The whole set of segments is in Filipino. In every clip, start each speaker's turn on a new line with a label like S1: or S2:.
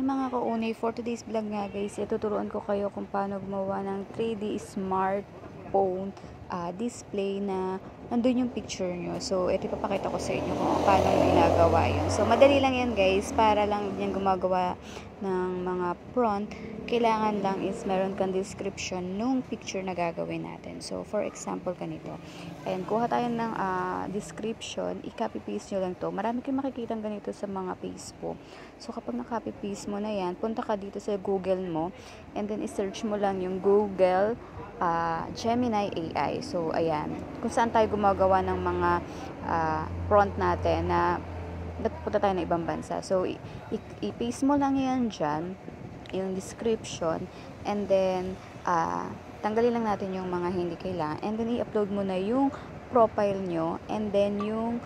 S1: Mga kaunay, for today's vlog nga guys, ituturuan ko kayo kung paano gumawa ng 3D smartphone display na nandun yung picture nyo. So, ito ipapakita ko sa inyo kung paano ginagawa yun. So, madali lang yan guys, para lang yan gumagawa ng mga prompt. Kailangan lang is meron kang description nung picture na gagawin natin. So, for example, ganito. Ayan, kuha tayo ng description, i-copy paste nyo lang to. Marami kayong makikita ganito sa mga Facebook. So, kapag na-copy paste mo na yan, punta ka dito sa Google mo, and then i-search mo lang yung Google Gemini AI. So, ayan. Kung saan tayo gumagawa ng mga prompt natin na punta tayo ng ibang bansa. So, i-paste mo lang yan dyan, yung description, and then, tanggalin lang natin yung mga hindi kailangan, and then i-upload mo na yung profile nyo, and then yung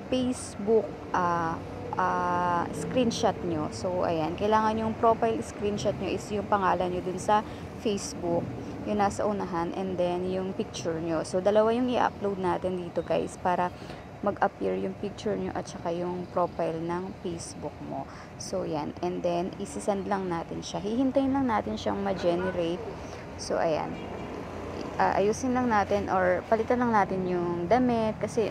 S1: Facebook screenshot nyo. So, ayan. Kailangan yung profile screenshot nyo is yung pangalan nyo dun sa Facebook, yung nasa unahan, and then yung picture nyo. So, dalawa yung i-upload natin dito guys, para mag-appear yung picture nyo at saka yung profile ng Facebook mo. So, yan. And then, isi-send lang natin siya. Hihintayin lang natin siyang ma-generate. So, ayan. Ayusin lang natin or palitan lang natin yung damit kasi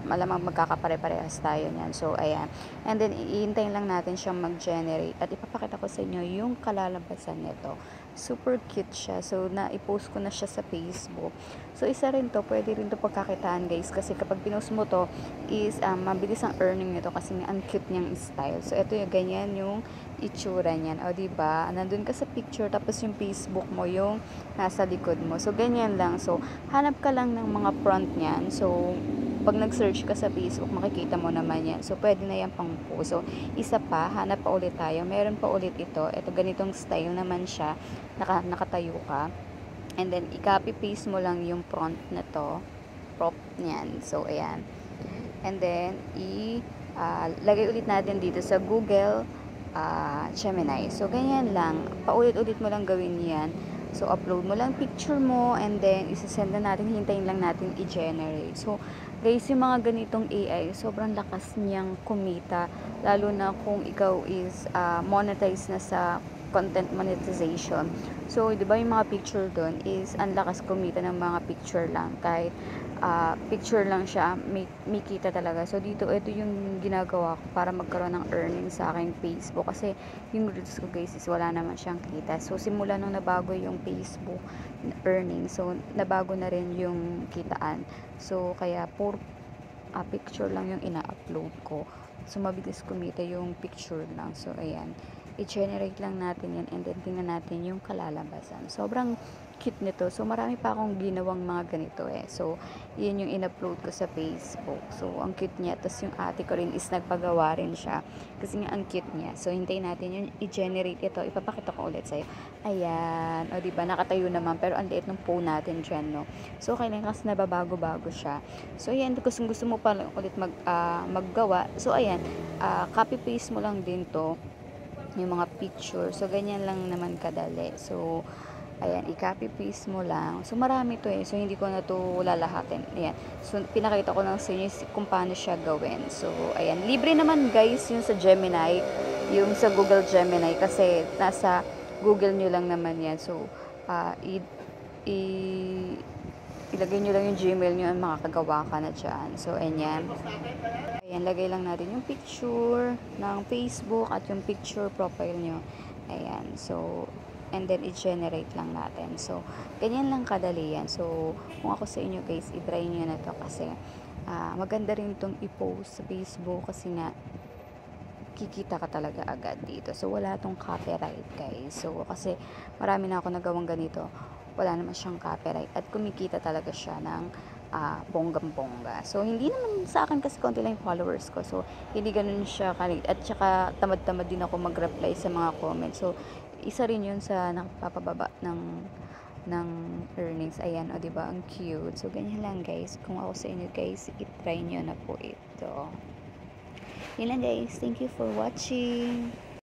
S1: malamang magkakapare-parehas tayo niyan. So, ayan. And then, iintayin lang natin siyang mag-generate. At ipapakita ko sa inyo yung kalalabasan nito. Super cute siya. So, na-post ko na siya sa Facebook. So, isa rin to, pwede rin to pagkakitaan guys. Kasi kapag pinost mo to, is mabilis ang earning nito kasi ang cute niyang style. So, ito yung ganyan yung itsura niyan. O, diba? Nandun ka sa picture, tapos yung Facebook mo, yung nasa likod mo. So, ganyan lang. So, hanap ka lang ng mga prompt niyan. So, pag nag-search ka sa Facebook, makikita mo naman yan. So, pwede na yan pang post. So, isa pa, hanap pa ulit tayo. Meron pa ulit ito. Ito, ganitong style naman siya. Nakatayo ka. And then, i-copy paste mo lang yung prompt na to. Prompt niyan. So, ayan. And then, lagay ulit natin dito sa Google Gemini. So, ganyan lang. Paulit-ulit mo lang gawin yan. So, upload mo lang picture mo, and then, isasend na natin, hintayin lang natin i-generate. So, guys, yung mga ganitong AI, sobrang lakas niyang kumita, lalo na kung ikaw is monetize na sa content monetization. So, di ba yung mga picture doon is ang lakas kumita ng mga picture lang. Kahit picture lang siya, may kita talaga. So, dito, ito yung ginagawa ko para magkaroon ng earnings sa aking Facebook. Kasi, yung reels ko guys is wala naman siyang kita. So, simula nung nabago yung Facebook earnings, so, nabago na rin yung kitaan. So, kaya, picture lang yung ina-upload ko. So, mabilis kumita yung picture lang. So, ayan. I-generate lang natin yan, and then tingnan natin yung kalalabasan. Sobrang cute nito. So, marami pa akong ginawang mga ganito eh. So, yun yung in-upload ko sa Facebook. So, ang cute niya. Tapos yung ate ko rin is nagpagawa rin siya. Kasi nga, ang cute niya. So, hintayin natin yung i-generate ito. Ipapakita ko ulit sa'yo. Ayan. O, diba? Nakatayo naman. Pero ang liit ng phone natin dyan, no? So, kailangan kasi nababago-bago siya. So, ayan. Kung gusto mo pa ulit maggawa. So, ayan. Copy-paste mo lang din to, yung mga picture. So, ganyan lang naman kadali. So, ayan, i-copy paste mo lang. So, marami to eh. So, hindi ko na to lalahatin. Ayan. So, pinakita ko lang sa inyo kung paano siya gawin. So, ayan. Libre naman guys yung sa Gemini. Yung sa Google Gemini. Kasi, nasa Google nyo lang naman yan. So, ilagay nyo lang yung Gmail nyo at makakagawa ka na dyan. So, ayan. Ayan, lagay lang natin yung picture ng Facebook at yung picture profile nyo. Ayan. So, and then i-generate lang natin. So, ganyan lang kadali yan. So, kung ako sa inyo guys, i-try nyo na to kasi maganda rin itong i-post sa Facebook kasi nga kikita ka talaga agad dito. So, wala tong copyright guys. So, kasi marami na ako nagawang ganito. Wala naman siyang copyright at kumikita talaga siya ng bonggang-bongga. So, hindi naman sa akin kasi konti lang yung followers ko. So, hindi ganun siya kalit. At saka, tamad-tamad din ako mag-reply sa mga comments. So, isa rin yun sa nakapapababa ng earnings. Ayan, o diba? Ang cute. So, ganyan lang guys. Kung ako sa inyo guys, i-try nyo na po ito. Yun lang guys. Thank you for watching.